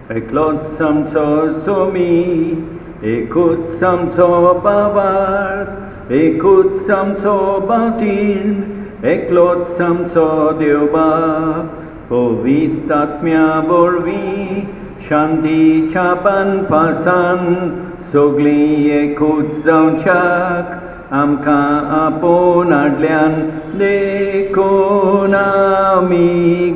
Ekloot samco somi, ekut samco bavard, ekut samco bautin, ekloot samco deoba, povitatmia borvi, shanti chapan pasan, sogli ekut zaunchak, amka aponadlian dekonami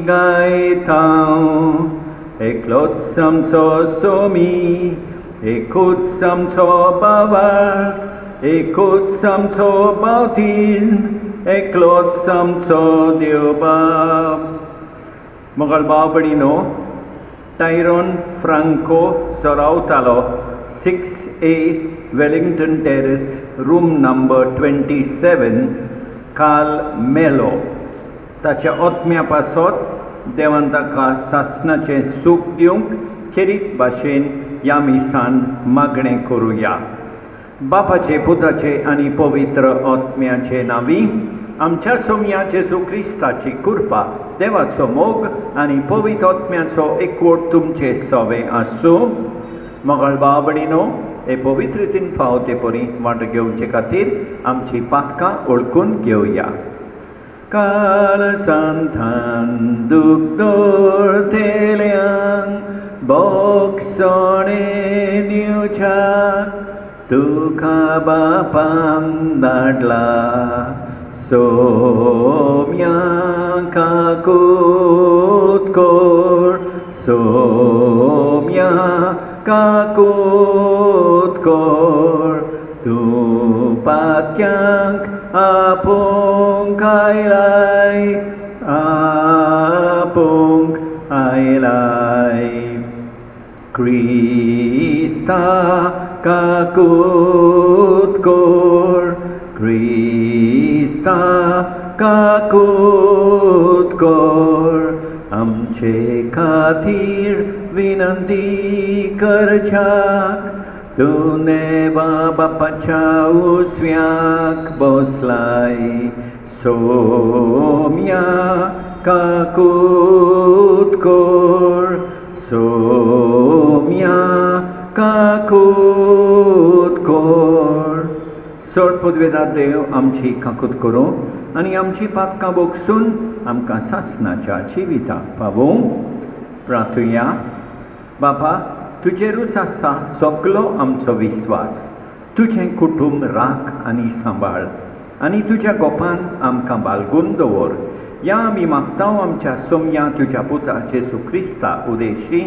gaitao. Ekloot samco somi, ekut samco bavard, ekut samco bautin, ekloot samco deoba. Mga Albabadino, Tyrone Franco Sorautalo, 6A Wellington Terrace, room number 27, Carl Melo. ताच्या ओतम्या पासत देवान ताका सासणाचें सूख दिवंक खेरीत भाशेन ह्या मिसान मागणें करुया. बापाचे, पुताचे आनी पवित्र ओतम्याचे नांवी, आमच्या सोमया जेजू क्रिस्ताची कृपा, देवाचो मोग आनी पवित्र ओतम्याचो एकवट तुमचे सवे आसूं. मोगाळ बाबडीनो, हे पवित्र रितीन फावते परी वांट घेवचे खातीर आमची पातकां ओळखून घेवया. काल सांतान दुखदोर थेल्यांक बोगसोणे दिवच्याक तुका बापान धाडला. सोम्या काकूत कोर, सोम्या काकूत कोर, तूं पातक्यांक आपूंक आयलाय, आपूंक आयलाय. क्रिस्ता काकूत कोर, क्रिस्ता काकूत कोर, आमचे खातीर विनंती करच्याक तूं नेवा बापाच्या उजव्याक बसलाय. सोम्या काकूत कोर, सोम्या काकूत कोर. सोड पदवेदार देव आमची काकूत करूं आनी आमची पातकां बोगसून आमकां सासणाच्या जिविताक पावूं. प्रार्थुया. बापा, तुजेरूच आसा सगलो आमचो विस्वास. तुजें कुटुंब राख आनी सांबाळ आनी तुज्या गोपान आमकां बाळगून दवर. या आमी मागतांव आमच्या सोमया तुज्या पुता जेजू क्रिस्ता उदेशी.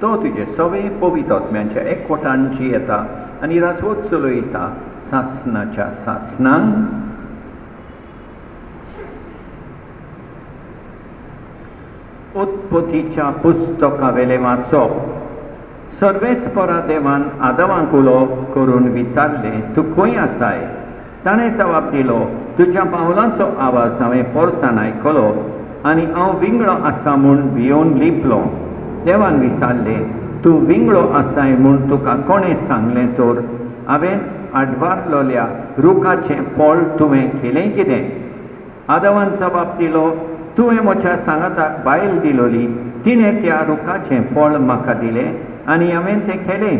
तो तुजे सवे पवित्र आत्म्याच्या एकवटान जियेता आनी राजवट चलयता सासणाच्या सासणांक. उत्पत्तीच्या पुस्तकावेले वाचप. सर्वेस्परा देवान आदमाक उलो करून विचारले, तूं खंय आसाय? ताणें जबाब दिलो, तुज्या पावलांचो आवाज हांवें पोरसां आयकलो आनी हांव विंगडो आसा म्हूण भियोन लिपलो. देवान विचारलें, तूं विंगडो आसाय म्हूण तुका कोणें सांगलें तर? हांवें आडवारलोल्या रुखाचें फळ तुवें केलें कितें? आदमान जबाब दिलो, तुवें म्हज्या सांगाताक बायल दिलोली, तिणें त्या रुखाचें फळ म्हाका दिलें आनी हांवें तें केलें.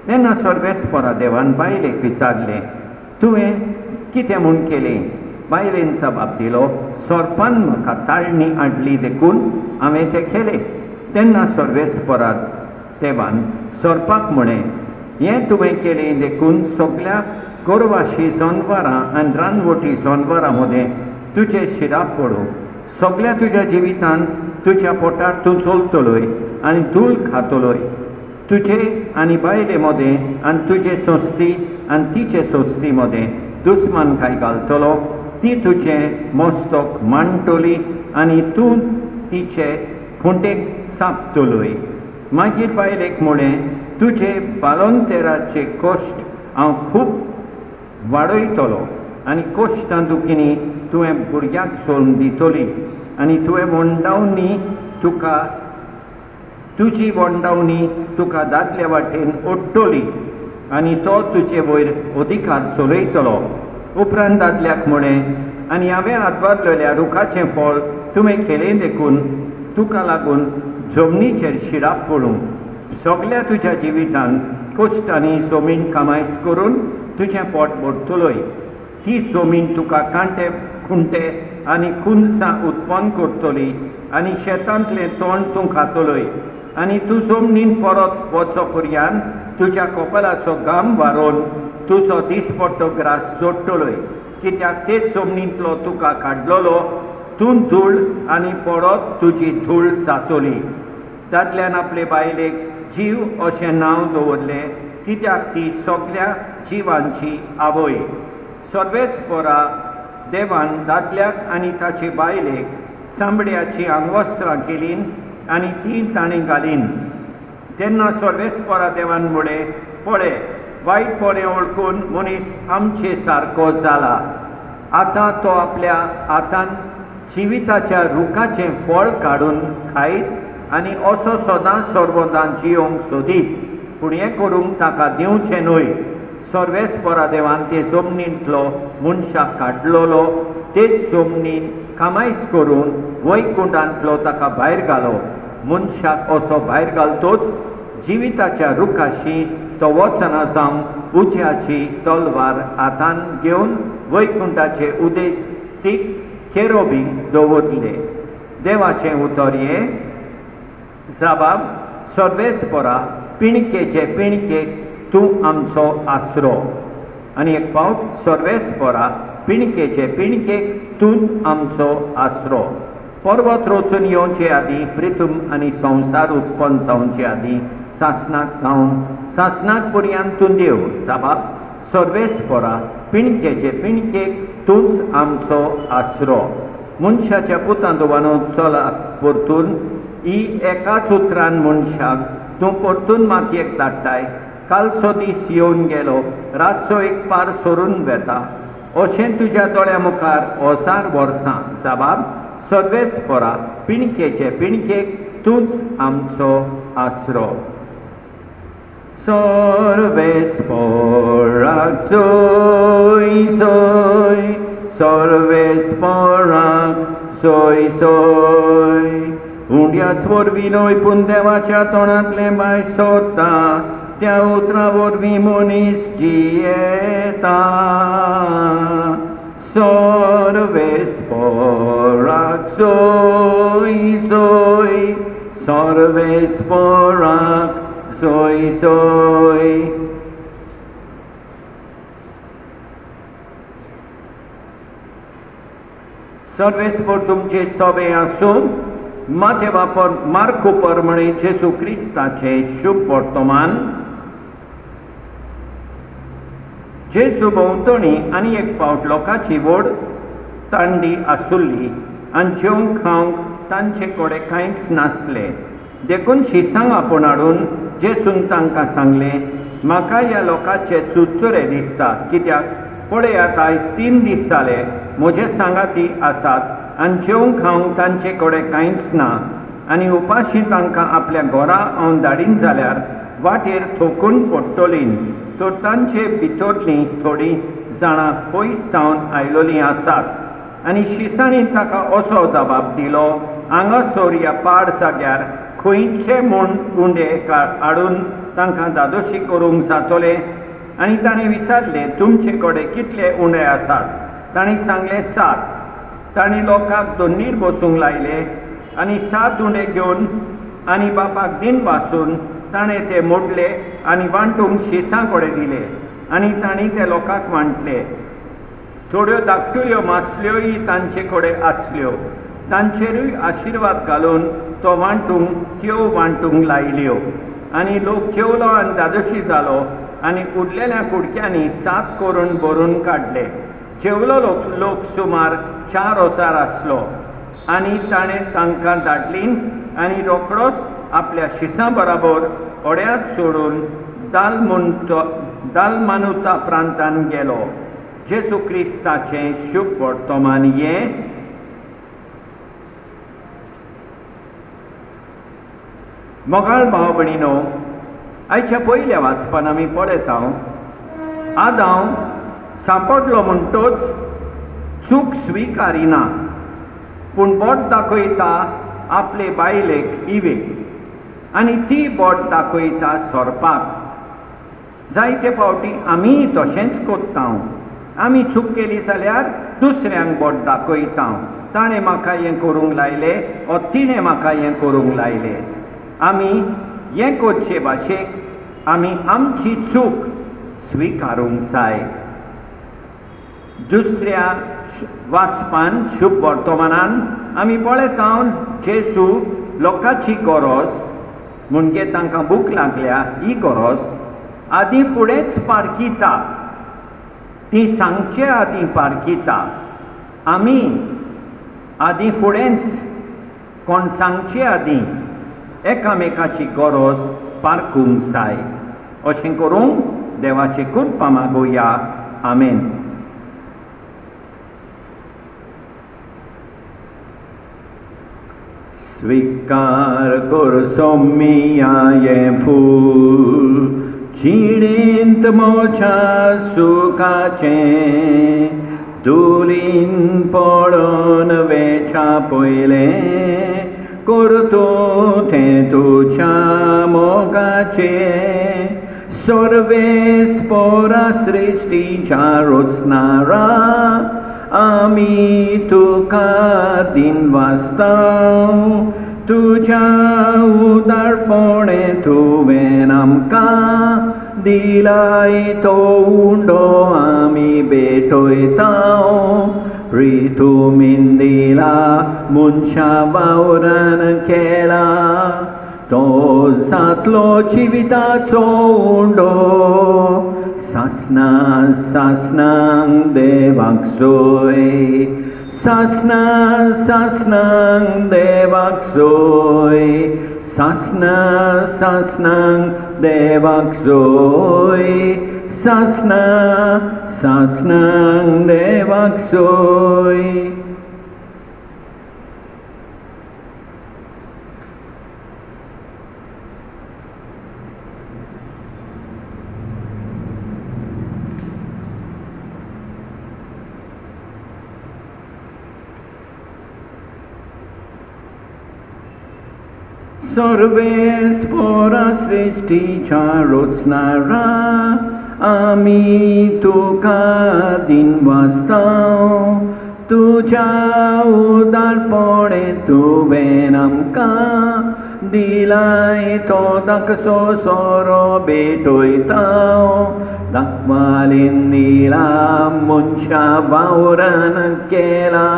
तेन्ना सर्वेस्परा देवान बायलेक विचारलें, तुवें कितें म्हूण केलें? बायलेन जबाब दिलो, सोरपान म्हाका ताळणी हाडली देखून हांवें तें केलें. तेन्ना सर्वेस्परा देवान सोरपाक म्हळें, हें तुवें केलें देखून सगळ्या गोरवाशी जनवरां आनी रानवटी जनवरां मदें तुजें शिराप पडूं. सगळ्या तुज्या जिवितान तुज्या पोटार तूं चलतलोय आनी धूळ खातलोय. तुजे आनी बायले मदें आनी तुजे सोस्ती आनी तिचे सोस्ती मदें दुस्मानकाय घालतलो. ती तुजें मस्तक मांडटली आनी तूं तिचे खुंटेक चापतलोय. मागीर बायलेक म्हळें, तुजे बालोंतेराचे कश्ट हांव खूब वाडयतलो आनी कश्टां दुखीनी तुवें भुरग्याक सोडून दितली आनी तुवें वंडावनी तुका तुजी वंडावणी तुका दादल्या वाटेन ओडटली आनी तो तुजे वयर अधिकार चलयतलो. उपरांत दादल्याक म्हळें, आनी हांवें आदवरलेल्या रुखाचें फळ तुवें केलें देखून तुका लागून जमनीचेर शिराप पडूं. सगळ्या तुज्या जिवितान कश्ट आनी सोमीन कामायस करून तुजें पोट भरतलोय. ती सोमीन तुका कांटे खुंटे आनी खुनसां उत्पन्न करतली आनी शेतांतलें तोंड तूं खातलोय. आनी तूं जमनीन परत वचो पर्यान तुज्या कपलाचो घाम वारोवन तुजो दिसपट्टो ग्रास जोडटलोय. कित्याक तेच जमनींतलो तुका काडलोलो तूं धूळ आनी परत तुजी धूळ जातली. दादल्यान आपले बायलेक जीव अशें नांव दवरलें कित्याक ती सगळ्या जिवांची आवय. सर्वेस्परा देवान दादल्याक आनी ताचे बायलेक चामड्याची आंगवस्त्रां केलीन आनी ती ताणें घालीन. तेन्ना सर्वेस्परा देवान म्हळें, पळय वायटपणें ओळखून मनीस आमचे सारको जाला. आतां तो आपल्या हातान जिविताच्या रुखाचें फळ काडून खायत आनी असो सदांच सर्वदां जियोंक सोदीत. पूण हें करूंक ताका दिवचें न्हय. सर्वेस्परा देवान ते जमनींतलो मनशाक काडलोलो तेच जमनीन कामायस करून वैकुंठांतलो ताका भायर घालो. मनशाक असो भायर घालतोच जिविताच्या रुखाशी तो वचना जावन उज्याची तलवार हातान घेवन वैकुंठाचे उदेतीक केरोबीक दवरले. देवाचें उतर हें, जबाब सर्वेस्परा पिणकेचे पिणकेक तूं आमचो आसरो. आनी एक फावट सर्वेस्परा पिणकेचे पिणकेक तूं आमचो आसरो. पर्वत रचून येवचे आदीं पृथ्वी आनी संवसार उत्पन्न जावचे आदीं सासणाक गावन सासणाक पर्यंत तूं देव. जबाब सर्वेस्परा पिणकेचे पिणकेक तूंच आमचो आसरो. मनशाच्या पुतां दवानो चलाक परतून ही एकाच उतरान मनशाक तूं परतून मातयेक धाडटाय. कालचो दीस येवन गेलो, रातचो एक पार सरून वेता. अशें तुज्या दोळ्या मुखार 1000 वर्सां. जबाब सर्वेस्परा पिणकेचे पिणकेक तूंच आमचो आसरो. सर्वेस्पराक सोय सोय, सर्वेस्पराक सोय सोय. हुंड्याच वरवीं न्हय पूण देवाच्या तोंडांतलें भायर सरता, त्या उतरा वरवीं मनीस जियेता. सर्वेस्पराक सोय सोय, सर्वेस्पराक सोय सोय. सर्वेस्पर तुमचे सोबे आसूं. माथे वापर मार्क परमणे जेसू क्रिस्ताचे शुभ वर्तमान. जेसू भोंवतणी आनी एक फावट लोकांची व्हड तांडी आसुल्ली आनी जेवंक खावंक तांचे कडेन कांयच नासलें. देखून शिसांक आपूण हाडून जेसून तांकां सांगलें, म्हाका ह्या लोकांचे चुचुरे दिसता. कित्याक पळयात आयज 3 दीस जाले म्हजे सांगाती आसात आनी जेवंक खावंक तांचे कडेन कांयच ना. आनी उपाशी तांकां आपल्या घरा हांव धाडीन जाल्यार वाटेर थोकून पडटलीं. तर तांचे भितरलीं थोडीं जाणां पयस जावन आयलोलीं आसात. आनी शिसांनी ताका असो जबाब दिलो, हांगासर ह्या पाड जाग्यार खंयचे म्हूण उंडे हाडून तांकां दादोशी करूंक जातले. आनी ताणें विचारलें, तुमचे कडेन कितले उंडे आसात? ताणें सांगलें 7. ताणें लोकांक दोनीर बसूंक लायले आनी 7 उंडे घेवन आनी बापाक दिन वासून ताणें ते मोडले आनी वांटूंक शिसां कडेन दिले. आनी ताणीं ते लोकांक वांटले. थोड्यो धाकटुल्यो मासल्योय तांचे कडेन आसल्यो. तांचेरूय आशिर्वाद घालून तो वांटूंक त्यो वांटूंक लायल्यो. आनी लोक जेवलो आनी दादोशी जालो आनी उरलेल्या कुडक्यांनी 7 करून भरून काडले. जेवलो लोक सुमार 4000 आसलो. आनी ताणें तांकां धाडलीं आनी रोखडोच आपल्या शिसां बराबर ओड्यात सोडून दालमानुता प्रांतान गेलो. जेसू क्रिस्ताचें शुभ वर्तमान हें. मोगाळ भाव भयणीनो, आयच्या पयल्या वाचपान आमी पळयत आदाम सांपडलो म्हणटोच चूक स्विकारिना पूण बोट दाखयता आपले बायलेक इवेक. आनी ती बोट दाखयता सोरपाक. जायते फावटी आमी तशेंच कोत्ता. आमी चूक केली जाल्यार दुसऱ्यांक बोट दाखयता. ताणें म्हाका हें करूंक लायलें वा तिणें म्हाका हें करूंक लायलें. आमी हें कोच्चे भाशेक आमी आमची चूक स्विकारूंक जाय. दुसऱ्या वाचपान शुभ वर्तमानान आमी पळयता जेजू लोकांची गरज म्हणजे तांकां भूक लागल्या ही गरज आदी फुडेंच पारखिता. ती सांगचे आदी पारखिता. आमी आदी फुडेंच कोण सांगचे आदी एकामेकाची गरज पारखूंक जाय. अशें करूंक देवाची कृपा मागुया. आमेन. स्वीकार कर सोम्मिया हें फूल चिडींत मोच्या सुखाचें. धुलीन पडोन वेच्या पयलें कर तूं तें तुज्या मोगाचें. सर्वेस्परा सृश्टीच्या रचणारा आमी तुका दिनवासतां. तुज्या उदारपणे तुवें आमकां दिलाय तो उंडो आमी भेटयता. रितुमीन दिला मनशा वावरान केला तो जातलो जिविताचो उंडो. सासना सासनांक देवाक सोय. सासना सासनांक देवाक सोय. सासना सासनांक देवाक सोय. सासना सासनांक देवाक सोय. सर्वेस्परा सृष्टीच्या रचणारा आमी तुका दिनवासतां. तुज्या उदारपणे तुवें आमकां दिलाय तो धाकसो सोरो भेटयता. दाखवालीन दिला मनशा वावरान केला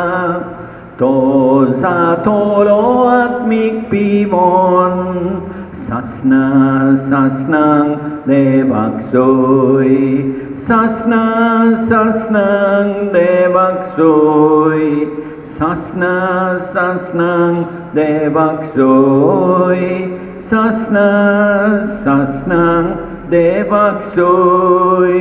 तो जातलो आत्मीक पिवोन. सासना सासनांक देवाक सोय. सासना सासनांक देवाक सोय. सासना सासनांक देवाक सोय. सासना सासनांक देवाक सोय.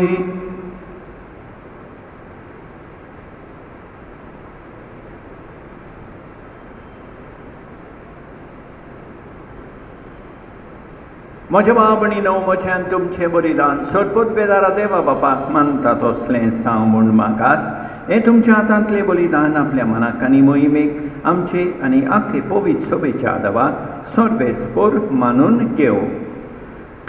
म्हज्या बाबणीनो म्हज्यान तुमचें बलिदान सोडपूत बेदारा देवा बापाक मानता तसलें जावं म्हूण मागात. हें तुमच्या हातांतलें बलिदान आपल्या मनाक आनी मोहिमेक आमचे आनी आख्खे पवित्र सभेच्या आदाराक सर्वेस्पर मानून घेव.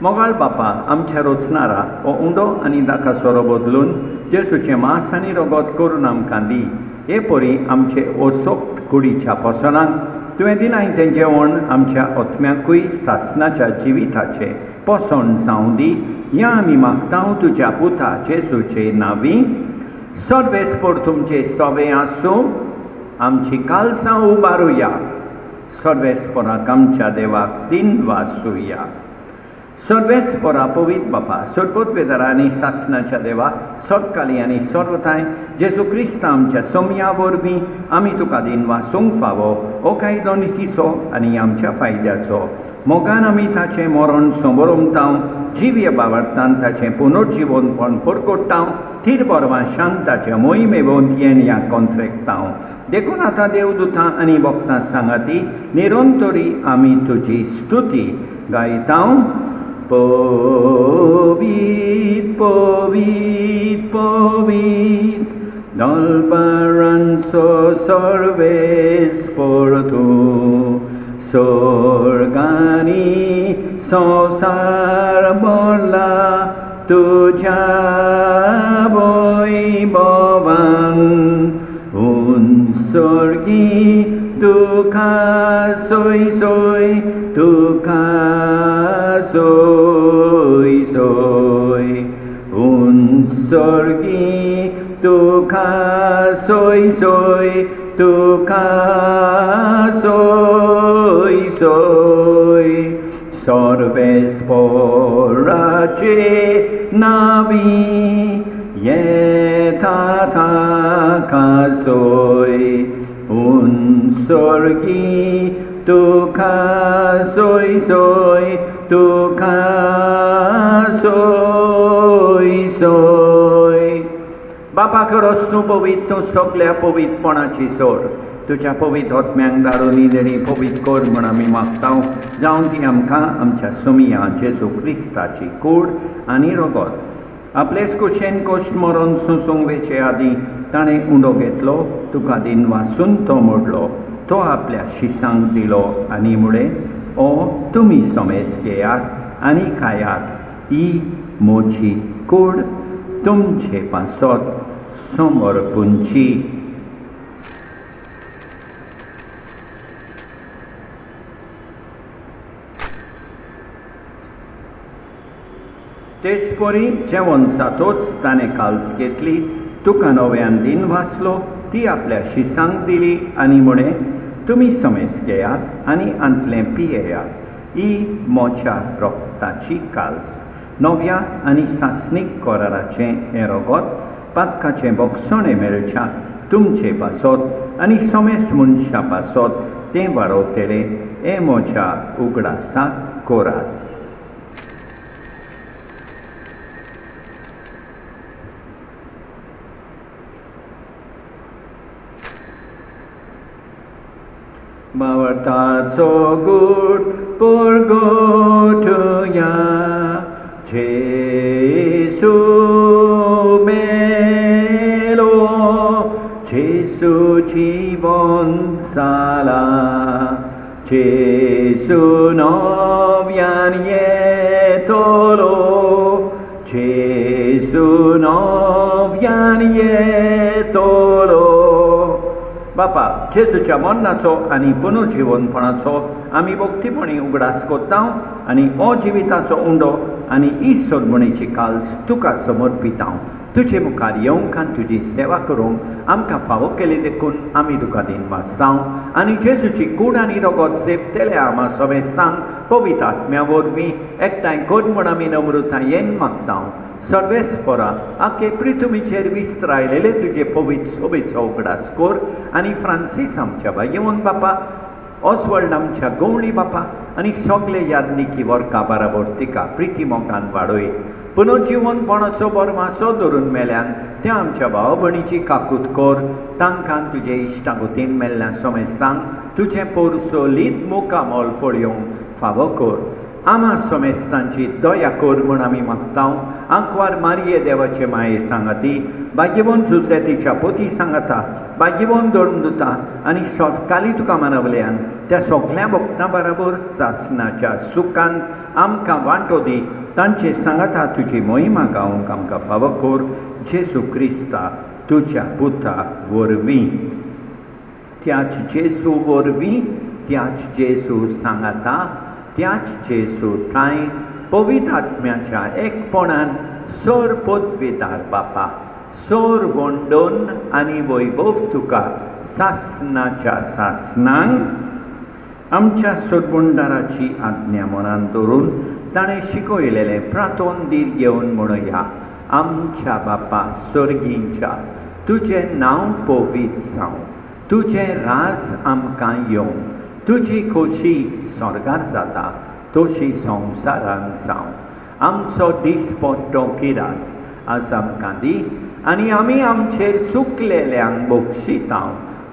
मोगाळ बापा आमच्या रचणारा हो उंडो आनी दाका सोरो बदलून जेजूचें मांस आनी रगत करून आमकां दी. हे परी आमचे ओसोक्त कुडीच्या पोसनाक तुवें दिलाय तें जेवण आमच्या आत्म्याकूय सासनाच्या जिविताचे पोसण जावं दी. ह्या आमी मागतां तुज्या पुता जेजूचे नांवी. सर्वेस्पर तुमचे सवे आसूं. आमची कालसां उबारुया. सर्वेस्पराक आमच्या देवाक दिनवासुया. सर्वेस्परा पवित्र बापा सोडपूत बेदारा आनी सासनाच्या देवा सतकाळी आनी सर्वथांय जेजू क्रिस्त आमच्या सोम्या वरवीं आमी तुका दिनवासूंक फावो हो कायदो नितीचो आनी आमच्या फायद्याचो. मोगान आमी ताचें मरण समोरमतां. जिव्य बाबार्थान ताचें पुनर्जिवनपण परगोडटां. तीर बरवां शांताच्या मोहिमे वंतयेन ह्या कॉन्ट्रेक्टां. देखून आतां देवदूतां आनी भक्तां सांगाती निरंतरी आमी तुजी स्तुती गायतां. Povit, povit, povit, dal baranzo sorves por tu. स्वर्गानी संसार भरला तुझ्या वैभवान उंचर्गी तुका सोय सोय तुका सोय सोय उंचर्गी तुका सोय सोय तुका सोय सोय सर्वेस्पराचे नावी येता सोय उंचर्गी तुका सोय सोय तुका सोय सोय बापा खरोच तूं पवित्र तूं सगळ्या पवित्रपणाची सोड तुझ्या पवित्र आत्म्यांक धाडून इदेरी पवित्र कर म्हण आमी मागता जावन ती आमकां आमच्या सुमिया जेजू क्रिस्ताची कूड आनी रगत आपलेच कुशेन कोश्ट मरण सोंसूंक वेचे आदीं ताणें उंडो घेतलो तुका दिन वासून तो मोडलो तो आपल्या शिसांक दिलो आनी मुळे ओ तुमी समेस घेयात आनी खायात ही मोची कूड तुमचे पासत समर्पूंची तेचपरी जेवण जातोच ताणें काल्स घेतली तुका नव्यान दिन वाचलो ती आपल्या शिसांक दिली आनी म्हणे तुमी समेस घेयात आनी अंतलें पियेयात ही मोच्या रोगताची काल्स नव्या आनी सासणीक कराराचें हें रगत पातकाचें बोगसणें मेळच्या तुमचे पासत आनी समेस मनशा पासत तें वारोवतलें हें म्हज्या उगडासाक कोरात मावळताचो गूट परगोटया जेसू मेलो जेसू जीवन जाला जेसू नव्यान येतलो जेसू नव्यान येतलो बापा जेजूच्या मरणाचो आनी पुनर्जीवनपणाचो आमी भक्तीपणी उगडास कोत्ता आनी अजिविताचो उंडो आनी ही सोडमणेची काल्स तुका समर्पिता तुजे मुखार येवंक आनी तुजी सेवा करूंक आमकां फावो केली देखून आमी तुका दिन वाचता आनी जेजूची कूड आनी रगत सेपतेले आमा समेस्तांक पवित्र आत्म्या वरवीं एकठांय कर म्हण आमी नम्रतायेन मागता सर्वेस्परा आखे पृथ्वीचेर विस्तारलेले तुजे पवित्र सोबेचो उगडास कर आनी फ्रांसीस आमच्या भाग्यवन बापा ऑसवर्ल्ड आमच्या गवळी बापा आनी सगळे यादनिकी वर्गां बराबर तिका प्रिती मोगान वाडय पुनर्जीवनपणाचो बरमासो धरून मेल्यान त्या आमच्या भाव भयणीची काकूट कर तांकां तुजे इश्टागतीन मेल्ल्या समेस्तांक तुजें पोरसोलीत मोकामोल पळयोवंक फावो कर आमा समेस्तांची दया कर म्हण आमी मागता आंकवार मारये देवाचे माये सांगाती भाग्यवन जुसेतीच्या पोती सांगाता भाग्यवन दोंडुता आनी सोदकाली तुका मानवल्यान त्या सगळ्या भक्तां बराबर सासणाच्या सुखांत आमकां वांटो दी तांचे सांगाता तुजी मोहिमा गावंक आमकां फावो कर जेजू क्रिस्ता तुज्या पुता वरवीं त्याच जेजू वरवीं त्याच जेजू सांगाता त्याच जेजू थंय पवित्र आत्म्याच्या एकपणान सोर पदवीदार बापा सोर वंडोन आनी वैभव तुका सासणाच्या सासणांक आमच्या सोडबुंडाराची आज्ञा मनान दवरून ताणें शिकयलेलें प्रार्थोन दीर घेवन म्हणया आमच्या बापा स्वर्गींच्या तुजें नांव पवित्र जावं तुजें राज आमकां येवं तुजी खोशी स्वर्गार जाता तशी संवसारांत जावं आमचो दिसपट्टो किरास आज आमकां दी आनी आमी आमचेर चुकलेल्यांक बक्षिता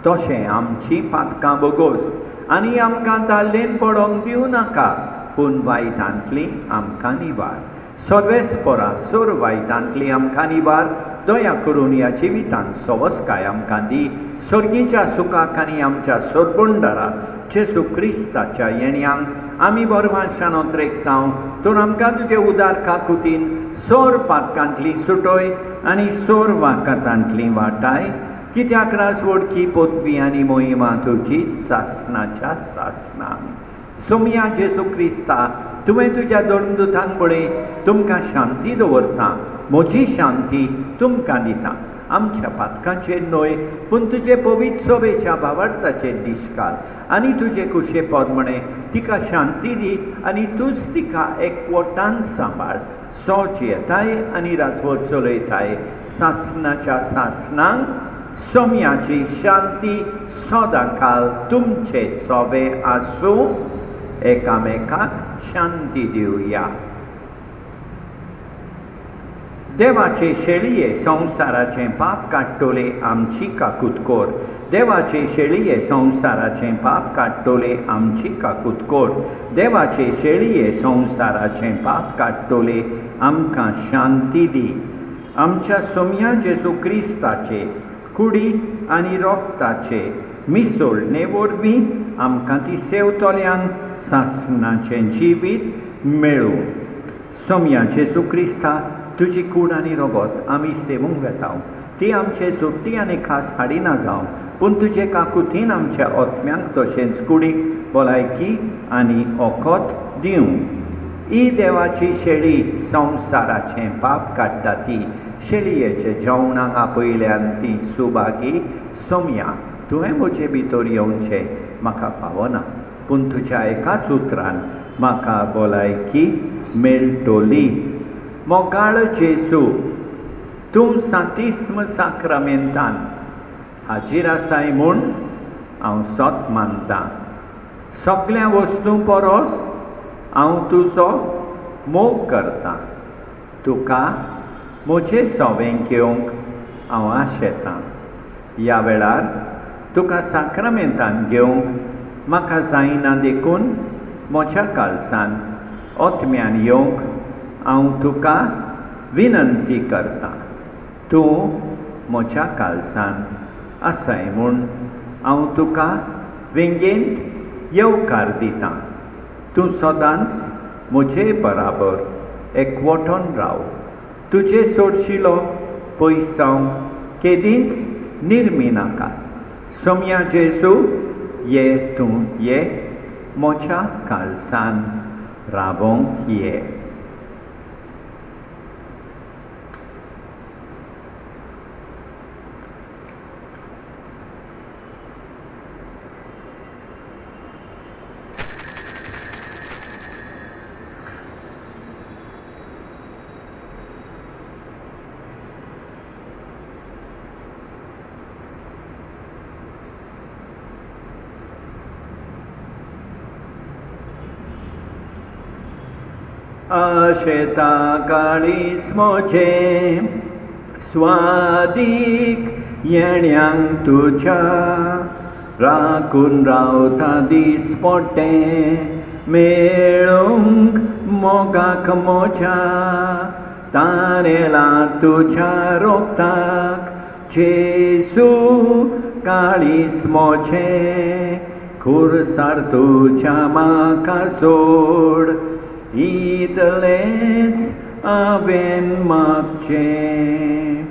तशें आमची पातकां बोगोस आनी आमकां दाल्लेन पडोंक दिवं नाका पूण वायटांतली आमकां निवार सर्वेस्परा सोर वायटांतली आमकां निबार दया करून ह्या जिवितांत सवस्काय आमकां दी सर्गीच्या सुखाक आनी आमच्या सोडबुंडारा जेसू क्रिस्ताच्या येण्याक आमी बोरवांशान ओत्रेकतांव तर आमकां तुजे उदार काकुतीन सोर पातकांतली सुटोय आनी सोर वाकातांतली वाटाय कित्याक रास वडकी पोतवी आनी मोहिमा तुजी सासनाच्या सासनान सोमया जेसू क्रिस्ता तुवें तुज्या दोन दुतांक बळे तुमकां शांती दवरता म्हजी शांती तुमकां दिता आमच्या पातकांचेर न्हय पूण तुजे पवित्र सोबेच्या भावार्थाचेर दिश्काल आनी तुजे कुशेपद म्हणे तिका शांती दी आनी तूंच तिका एकवटान सांबाळ सोच येताय आनी राजवट चलयताय सासनाच्या सासनांक सोम्याची शांती सदांकाल तुमचे सोबे आसूं एकामेकाक शांती दिवया देवाचे शेळये संवसाराचे पाप काडटोले आमची काकुतकोर देवाचे शेळये संवसाराचे पाप काडटोले आमची काकुतकोर देवाचे शेळये संवसाराचे पाप काडटोले आमकां शांती दी आमच्या सोम्या जेजू क्रिस्ताचे कुडी आनी रोगताचे मिसोळणे वरवीं आमकां ती सेवतोल्यांक सासनाचें जिवीत मेळूं सोम्या जेजू क्रिस्ता तुजी कूड आनी रोगोत आमी सेवूंक येताव ती आमचे सुट्टी आनी खास हाडिना जावं पूण तुजे काकुतीन आमच्या ओतम्यांक तशेंच कुडीक भलायकी आनी ओकोत दिवं ही देवाची शेळी संवसाराचें पाप काडटा ती शेळयेचे जेवणाक आपयल्यान ती सुभागी सोम्या तुवें म्हजे भितर येवचें म्हाका फावना पूण तुज्या एकाच उतरान म्हाका भलायकी मेळटली मोगाळ जेजू तूं सांतिस्म साक्रामेंतान हाजीर आसाय म्हूण हांव सोत मानतां सगळ्या वस्तू परस हांव तुजो मोग करतां तुका म्हजें सोबें घेवंक हांव आशेतां ह्या वेळार तुका साक्रामेंतान घेवंक म्हाका जायना देखून म्हज्या काळजान ओतम्यान येवंक हांव तुका विनंती करतां तूं म्हज्या काळजान आसाय म्हूण हांव तुका विंगेंत येवकार दितां तूं सदांच म्हजे बराबर एकवटोन राव तुजे सोडशिलो पयस जावंक केदींच निर्मी नाका सोम्या जेजू ये तूं ये म्हज्या काळजान रावोंक ये आशेता काळीस मोचे स्वादीक येण्याक तुज्या राखून रावता दीस पोटे मेळूंक मोगाक मोच्या तारेला तुज्या रोगताक जेजू काळीस मोचे खुर्सार तुज्या म्हाका सोड इतलेंच हांवें मागचें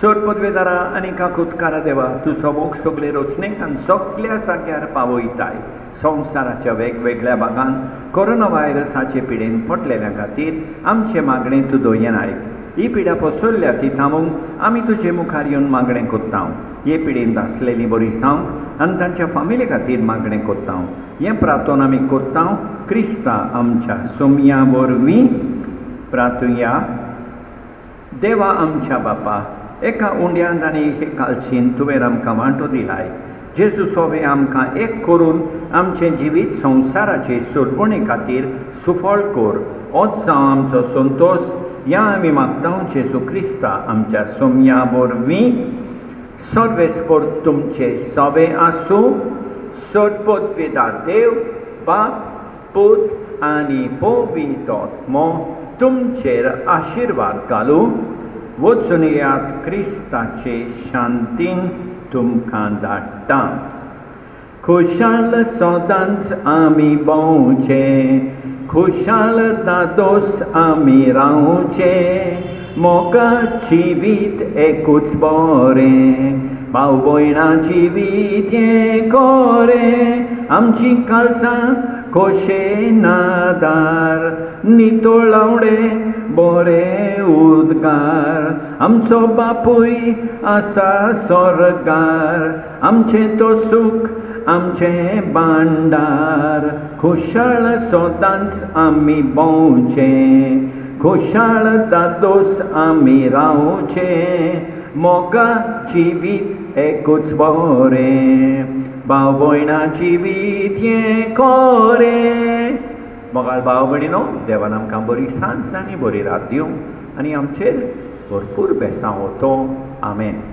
सोड पदवेदारा आनी काकुतकारा देवा तुजो मोग सगळे रचणेक आनी सगळ्या जाग्यार पावयताय संवसाराच्या वेगवेगळ्या भागांत कोरोना व्हायरसाचे पिडेन पडलेल्या खातीर आमचे मागणें तूं दोयेन आयक ही पिड्या पसरल्या ती थांबोवंक आमी तुजे मुखार येवन मागणें कोत्ता हे पिडेन दासलेलीं बरी जावंक आनी तांच्या फामिली खातीर मागणें कोत्ता हें प्रार्थन आमी कोत्ता क्रिस्ता आमच्या सोम्या वरवीं प्रार्थुया देवा आमच्या बापा एका उंड्यांत आनी एक कालशीन तुवें आमकां वांटो दिलाय जेजू सोबें आमकां एक करून आमचें जिवीत संवसाराचे सोडपणे खातीर सुफळ कोर होच जावं आमचो संतोश ह्या आमी मागता जेजू क्रिस्ता आमच्या सोम्या वरवीं सर्वेस्पर तुमचे सोबें आसूं सोडपदवेदार देव बाप पूत आनी पवित्र आत्मो तुमचेर आशिर्वाद घालूं. वचून येयात, क्रिस्ताचे शांतीन तुमकां धाडटा. खुशाल सदांच आमी भोंवचे, खुशाल दादोस आमी रावचे. मोगा जिवीत एकूच बरें, भाव भयणां जिवीत हें खरें. आमची काळजां खोशे नादार, नितोळावडे बरे उदगार. आमचो बापूय आसा स्वर्गार, आमचें तो सूख आमचें भांडार. खुशाल सदांच आमी भोंवचे, खुशाल दादोस आमी रावचे. मोगा जिवीत एकूच बरें, भाव भयणां जिवीत हें खरें. मोगाळ भाव भयणीनो, देवान आमकां बरी सांज आनी बरी रात दिवं आनी आमचेर भरपूर बेसांव होतो. आमेन.